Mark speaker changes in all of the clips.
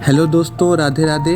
Speaker 1: Hello दोस्तों, राधे राधे।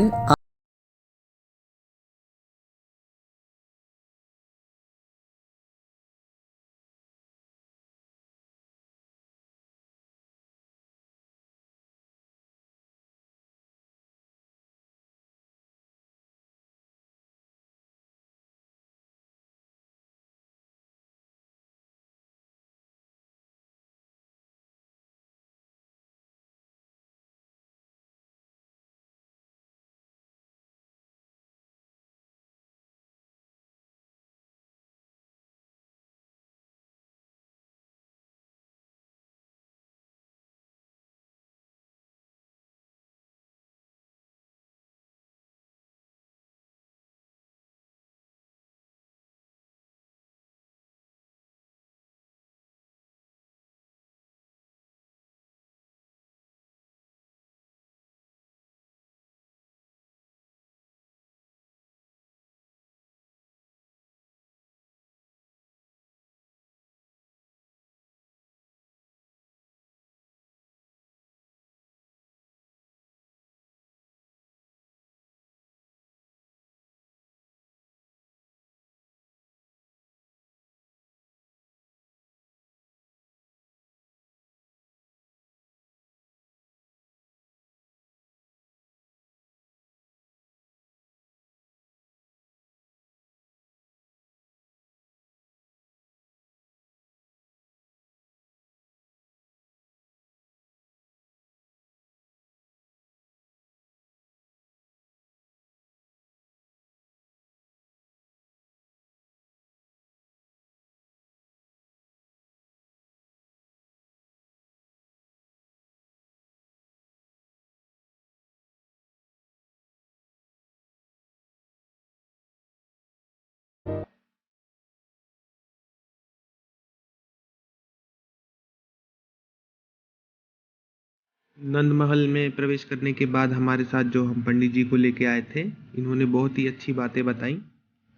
Speaker 1: नंद महल में प्रवेश करने के बाद हमारे साथ जो हम पंडित जी को लेके आए थे, इन्होंने बहुत ही अच्छी बातें बताई।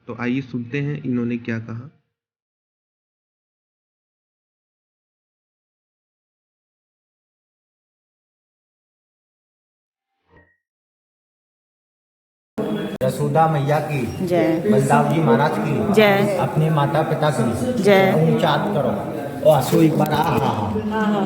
Speaker 1: तो आइए सुनते हैं इन्होंने क्या कहा।
Speaker 2: यशोदा मैया की
Speaker 3: जय।
Speaker 2: बलदाव जी महाराज की
Speaker 3: जय।
Speaker 2: अपने माता पिता की
Speaker 3: जय।
Speaker 2: ऊंचा हाथ करो और हंसो एक बार।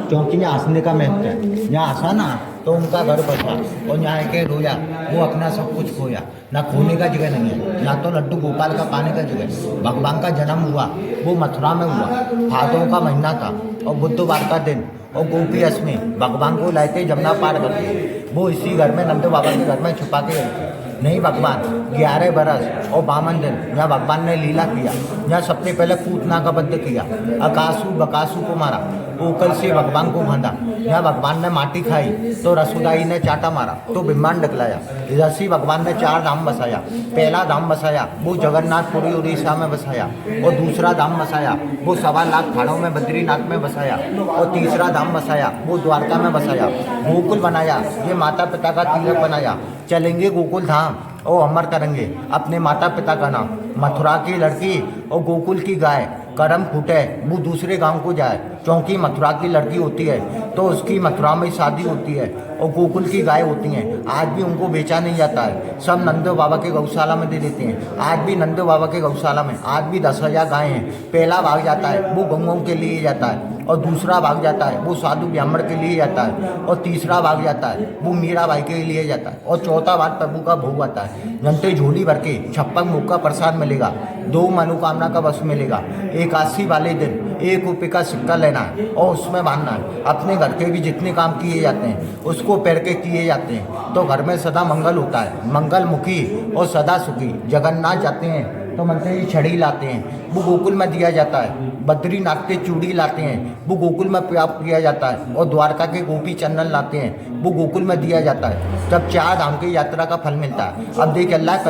Speaker 2: क्योंकि यहाँ हंसने का महत्व है। यहाँ हंसा ना तो उनका घर बसा और यहाँ के रोया, वो अपना सब कुछ खोया। ना खोने का जगह नहीं है, यहाँ तो लड्डू गोपाल का पाने का जगह है। भगवान का जन्म हुआ वो मथुरा में हुआ। भादों का महीना था और बुधवार का दिन, और गोपी अष्टमी भगवान को लाए जमुना पार करके। वो इसी घर में नंद बाबा के घर में छुपा के रखे। नहीं भगवान 11 बरस और 52 दिन यहाँ भगवान ने लीला किया। यहाँ सबसे पहले पूतना का वध किया, अकासु बकासु को मारा, ओकल से भगवान को बांधा। यहाँ भगवान ने माटी खाई तो रसोदाई ने चाटा मारा तो ब्रह्मांड निकलाया। रसी भगवान ने 4 धाम बसाया। पहला धाम बसाया वो जगन्नाथपुरी उड़ीसा में बसाया, और दूसरा धाम बसाया वो 1.25 लाख पहाड़ों में बद्रीनाथ में बसाया, और तीसरा धाम बसाया वो द्वारका में बसाया। गोकुल बनाया, ये माता पिता का तिलक बनाया। चलेंगे गोकुल धाम और अमर करेंगे अपने माता पिता का नाम। मथुरा की लड़की और गोकुल की गाय करम फूटे वो दूसरे गांव को जाए। क्योंकि मथुरा की लड़की होती है तो उसकी मथुरा में शादी होती है, और गोकुल की गाय होती हैं। आज भी उनको बेचा नहीं जाता है, सब नंद बाबा के गौशाला में दे देते हैं। आज भी नंद बाबा के गौशाला में आज भी 10,000 गायें हैं। पहला भाग जाता है वो गंगों के लिए जाता है, और दूसरा भाग जाता है वो साधु ब्राह्मण के लिए जाता है, और तीसरा भाग जाता है वो मीरा बाई के लिए जाता है, और चौथा भाग प्रभु का भोग आता है। जनते झोली भर के 56 मुख का प्रसाद मिलेगा, 2 मनोकामना का वश मिलेगा। 81 वाले दिन 1 रुपये का सिक्का लेना है और उसमें बांधना है। अपने घर के भी जितने काम किए जाते हैं उसको पैर के किए जाते हैं, तो घर में सदा मंगल होता है। मंगल मुखी और सदा सुखी। जगन्नाथ जाते हैं तो मनते ही छड़ी लाते हैं, वो गोकुल में दिया जाता है। बद्रीनाथ के चूड़ी लाते हैं, वो गोकुल में प्राप्त किया जाता है। और द्वारका के गोपी चंदन लाते हैं, वो गोकुल में दिया जाता है। तब 4 धाम की यात्रा का फल मिलता है। अब देख अल्लाह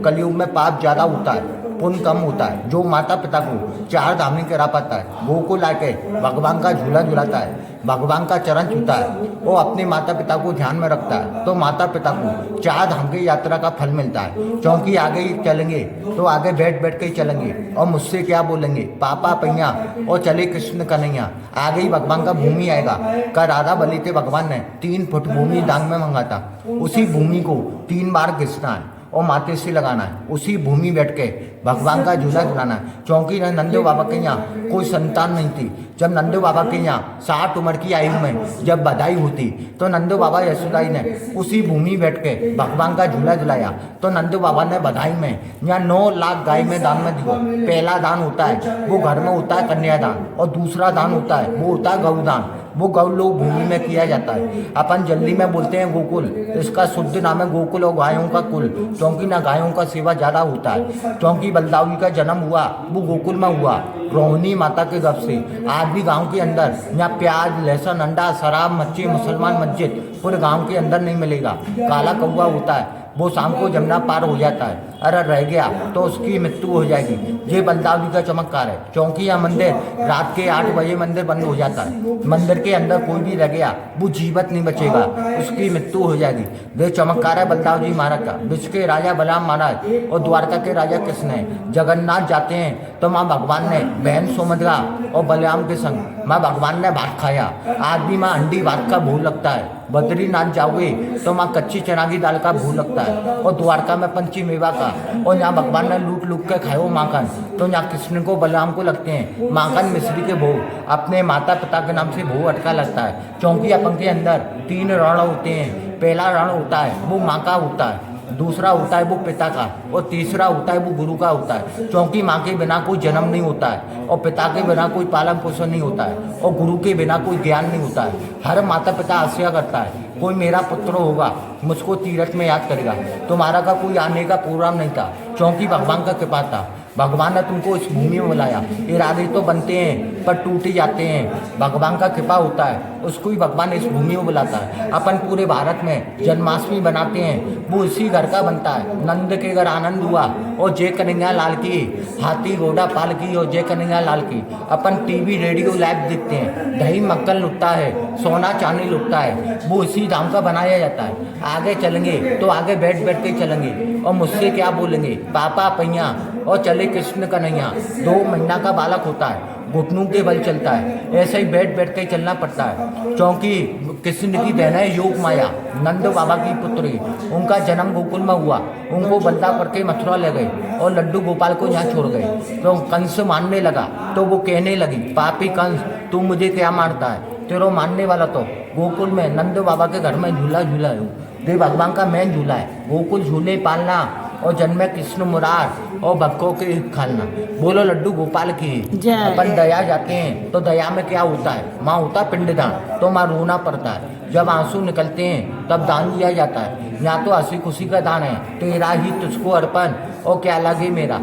Speaker 2: कलयुग में पाप ज़्यादा होता है, पुण्य कम होता है। जो माता पिता को चार धाम नहीं करा पाता है, गोकुल आके भगवान का झूला झुलाता है, भगवान का चरण छूता है, वो अपने माता पिता को ध्यान में रखता है, तो माता पिता को चार धाम की यात्रा का फल मिलता है। क्योंकि आगे ही चलेंगे तो आगे बैठ बैठ के ही चलेंगे और मुझसे क्या बोलेंगे, पापा पैया और चले कृष्ण कन्हैया। आगे ही भगवान का भूमि आएगा। का राधा बलि थे भगवान ने 3 फुट भूमि दान में मांगा था। उसी भूमि को 3 बार घिसना है और माथे से लगाना है। उसी भूमि बैठ के भगवान का झूला झुलाना है। क्योंकि नंददेव बाबा के यहाँ कोई संतान नहीं थी। जब नंददेव बाबा के यहाँ 60 उम्र की आयु में जब बधाई होती तो नंददेव बाबा यशोदाई ने उसी भूमि बैठ के भगवान का झूला झुलाया। तो नंददेव बाबा ने बधाई में यहाँ 9 लाख गाय में दान में दिया। पहला दान होता है वो घर में होता है कन्यादान, और दूसरा दान होता है वो होता है गौदान। वो गौ लोग भूमि में किया जाता है। अपन जल्दी में बोलते हैं गोकुल, इसका शुद्ध नाम है गोकुल और गायों का कुल। क्योंकि ना गायों का सेवा ज़्यादा होता है। क्योंकि बलदाव जी का जन्म हुआ वो गोकुल में हुआ, रोहिणी माता के गर्भ से। आज भी गांव के अंदर यहाँ प्याज लहसुन अंडा शराब मच्छी मुसलमान मस्जिद पूरे गांव के अंदर नहीं मिलेगा। काला कौवा होता है, वो शाम को जमुना पार हो जाता है, अगर रह गया तो उसकी मृत्यु हो जाएगी। ये बलदाव जी का चमत्कार है। क्योंकि यह मंदिर रात के 8 बजे मंदिर बंद हो जाता है। मंदिर के अंदर कोई भी रह गया वो जीवित नहीं बचेगा, उसकी मृत्यु हो जाएगी। ये चमत्कार है बलदाव जी महाराज का। विश्व के राजा बलराम महाराज और द्वारका के राजा कृष्ण है। जगन्नाथ जाते हैं तो माँ भगवान ने बहन सुभद्रा और बलराम के संग माँ भगवान ने भात खाया। आज भी माँ अंडी भात का भोग लगता है। बद्रीनाथ जाओगे तो माँ कच्ची चना की दाल का भोग लगता है। और द्वारका में पंची मेवा का, और यहाँ भगवान ने लूट लूट के खाओ माखन, तो यहाँ कृष्ण को बलराम को लगते हैं माखन मिश्री के भोग। अपने माता पिता के नाम से भोग अटका लगता है। क्योंकि अपन के अंदर 3 रण होते हैं। पहला रण होता है वो माँ का होता है, दूसरा होता है वो पिता का, और तीसरा होता है वो गुरु का होता है। क्योंकि माँ के बिना कोई जन्म नहीं होता है, और पिता के बिना कोई पालन पोषण नहीं होता है, और गुरु के बिना कोई ज्ञान नहीं होता है। हर माता पिता आशा करता है कोई मेरा पुत्र होगा मुझको तीर्थ में याद करेगा। तुम्हारा का कोई आने का प्रोग्राम नहीं था, क्योंकि भगवान का कृपा था। भगवान ने तुमको इस भूमि में बुलाया। इरादे तो बनते हैं पर टूट जाते हैं। भगवान का कृपा होता है, उसको ही भगवान इस भूमि में बुलाता है। अपन पूरे भारत में जन्माष्टमी बनाते हैं, वो इसी घर का बनता है। नंद के घर आनंद हुआ और जय कन्हैया लाल की, हाथी घोड़ा पाल की और जय कन्हैया लाल की। अपन टीवी रेडियो लाइव देखते हैं, दही मक्खन लुटता है, सोना चांदी लुटता है, वो इसी धाम का बनाया जाता है। आगे चलेंगे तो आगे बैठ बैठ के चलेंगे, और मुझसे क्या बोलेंगे, पापा पैया और चले कृष्ण कन्हैया। 2 महीना का बालक होता है, घुटनों के बल चलता है। ऐसे ही बैठ बैठ के चलना पड़ता है। क्योंकि कृष्ण की बहन है योग माया, नंद बाबा की पुत्री। उनका जन्म गोकुल में हुआ। उनको बंदा करके मथुरा ले गए और लड्डू गोपाल को यहाँ छोड़ गए। तो कंस मानने लगा तो वो कहने लगी, पापी कंस तू मुझे क्या मारता है, तेरो मानने वाला तो गोकुल में नंद बाबा के घर में झूला झूला है। देव भगवान का मेन झूला है। गोकुल झूले पालना और जन्मे कृष्ण मुरार और भक्तों के खालना। बोलो लड्डू गोपाल की। अपन दया जाते हैं तो दया में क्या होता है, माँ होता पिंडदान, तो माँ रोना पड़ता है। जब आंसू निकलते हैं तब दान दिया जाता है। यहाँ तो हंसी खुशी का दान है, तेरा ही तुझको अर्पण और क्या लगे मेरा।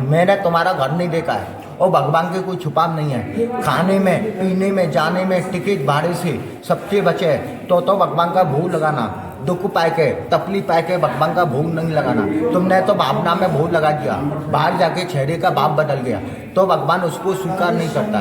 Speaker 2: मैंने तुम्हारा घर नहीं देखा है, और भगवान के कोई छुपाव नहीं है। खाने में पीने में जाने में टिकट भाड़े से सबसे बचे तो भगवान का भोग लगाना। दुख पाए के तपली पाए के भगवान का भोग नहीं लगाना। तुमने तो भावना में भोग लगा दिया, बाहर जाके चेहरे का भाव बदल गया तो भगवान उसको स्वीकार नहीं करता।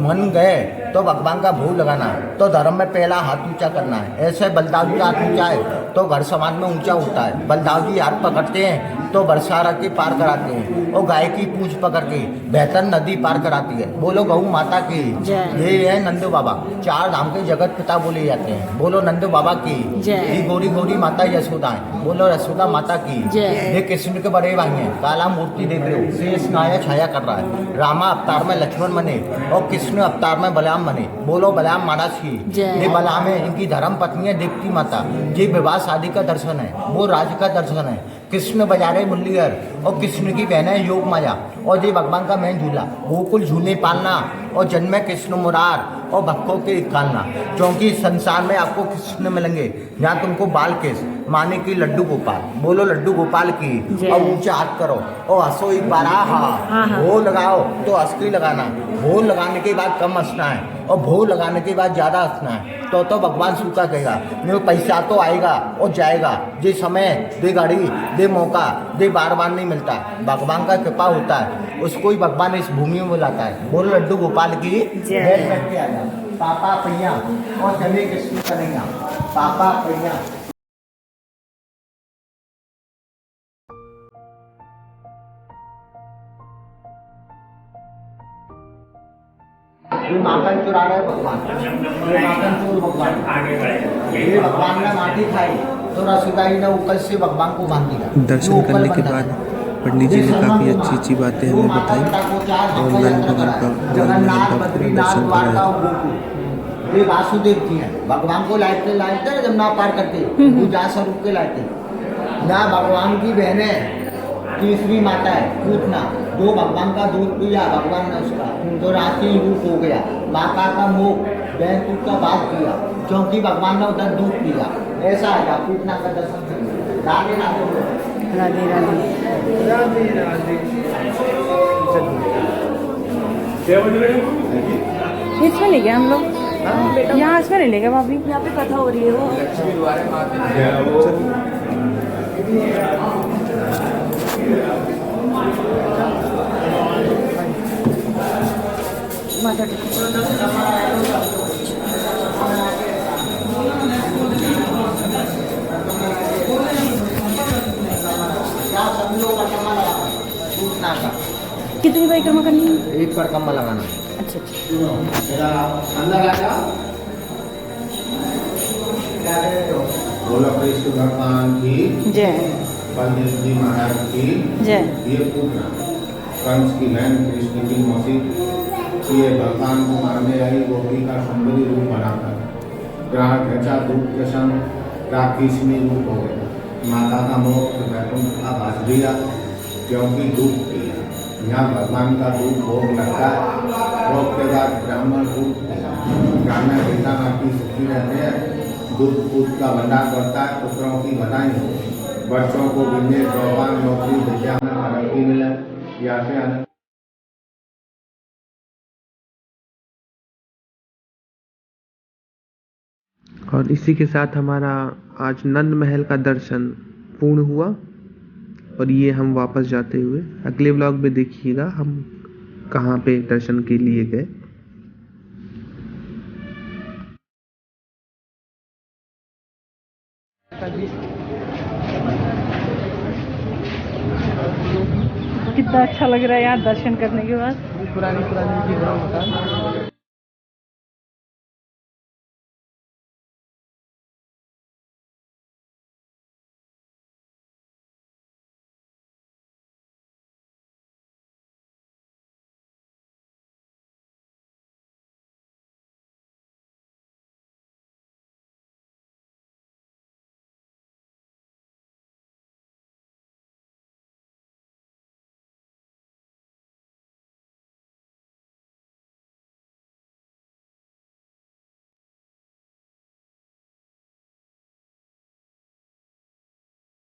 Speaker 2: मन गए तो भगवान का भोग लगाना है। तो धर्म में पहला हाथ ऊंचा करना है। ऐसे बलदाव जी हाथ ऊंचा है तो घर समाज में ऊंचा होता है। बलदाव जी हाथ पकड़ते हैं तो बरसारा के पार कराते हैं, और गाय की पूंछ पकड़ के बेहतर नदी पार कराती है। बोलो गौ माता की। ये है नंद बाबा, 4 धाम के जगत पिता बोले जाते हैं। बोलो नंद बाबा की। ये गोरी गोरी माता यशोदा है, बोलो यशोदा माता की। ये कृष्ण के बड़े भाई हैं, काला मूर्ति देख रहे हो, शेष नाया छाया कर रहा है। रामा अवतार में लक्ष्मण बने और कृष्ण अवतार में बलराम बने। बोलो बलराम महाराज की। ये बलराम है, इनकी धर्म पत्नी है देवकी माता। ये विवाह शादी का दर्शन है, वो राज का दर्शन है। कृष्ण बजारे मुरलीधर और कृष्ण की बहन है योग माया, और ये भगवान का मेन झूला। गोकुल झूले पालना और जन्मे कृष्ण मुरार और भक्तों के खालना। क्योंकि संसार में आपको कृष्ण मिलेंगे, यहाँ तुमको बाल केस माने की लड्डू गोपाल। बोलो लड्डू गोपाल की। और ऊंचा हाथ करो और हंसो एक बार। हो लगाओ तो हंस के लगाना। हो लगाने के बाद कम हंसना है। और भोग लगाने के बाद ज़्यादा हंसना है तो भगवान सूखा कहेगा नहीं, पैसा तो आएगा और जाएगा, जे समय दे गाड़ी दे मौका दे बार बार नहीं मिलता है, भगवान का कृपा होता है, उसको ही भगवान इस भूमि में बुलाता है। बोल लड्डू गोपाल की बैठ के आ जा पापा पैया और चले कृष्ण कन्हैया पापा पैया। ये माखन चुरा रहे भगवान, ये माखन चोर भगवान, ये भगवान ने माटी खाई तो रसोदाई ने ऊपर से भगवान को बांध दिया।
Speaker 1: दर्शन करने के बाद पंडित जी ने काफ़ी अच्छी अच्छी बातें हमें बताई और नंद भवन का
Speaker 2: जगन्नाथ
Speaker 1: पूरा
Speaker 2: बद्रीनाथ
Speaker 1: दर्शन
Speaker 2: द्वारका
Speaker 1: कराया।
Speaker 2: और गोकुल, ये वासुदेव जी हैं। भगवान को लाते लाते जब ना पार करते पूजा स्वरूप के लाते ना भगवान की बहनें, तीसरी माता है पूतना, दो भगवान का दूध पिया भगवान ने उसका तो रात्रि रूप हो गया, माता का मुख बैकुंठ का बात किया क्योंकि भगवान ने उधर दूध पिया। ऐसा आया पूतना का दर्शन करिए। राधे राधे
Speaker 3: राधे राधे।
Speaker 4: इसमें ले गए हम लोग, यहाँ इसमें नहीं ले गए भाभी, यहाँ पे कथा हो रही है वो। माता कितनी परिक्रमा करनी है?
Speaker 2: एक परिक्रमा लगाना।
Speaker 4: अच्छा अच्छा।
Speaker 2: अंदर आ जाओ।
Speaker 5: बोलो कृष्ण भगवान की
Speaker 4: जय,
Speaker 5: पंडित जी महाराज की
Speaker 4: जय।
Speaker 5: ये पूतना कंस की बहन कृष्ण की मौसी, ये भगवान को मारने आई गोपी का सुंदरी रूप बनाकर ग्राह खचा धूप के संग राक्षसनी रूप हो गया। माता का मोक्ष वैकुंठ का भाष दिया क्योंकि दूध पिया। यहाँ भगवान का दूध भोग लगता है। भोग के बाद ब्राह्मण दूध ब्राह्मण पिता माता सुखी रहते हैं। दूध पूत का भंडार करता है, पुत्रों की बधाई हो, बच्चों को बिजनेस व्यापार नौकरी विद्या में तरक्की मिले, या से आनंद।
Speaker 1: और इसी के साथ हमारा आज नंद महल का दर्शन पूर्ण हुआ और ये हम वापस जाते हुए अगले व्लॉग में देखिएगा हम कहाँ पे दर्शन के लिए गए।
Speaker 4: कितना अच्छा लग रहा है यार दर्शन करने के बाद।
Speaker 1: पुरानी चीज़ें होता है।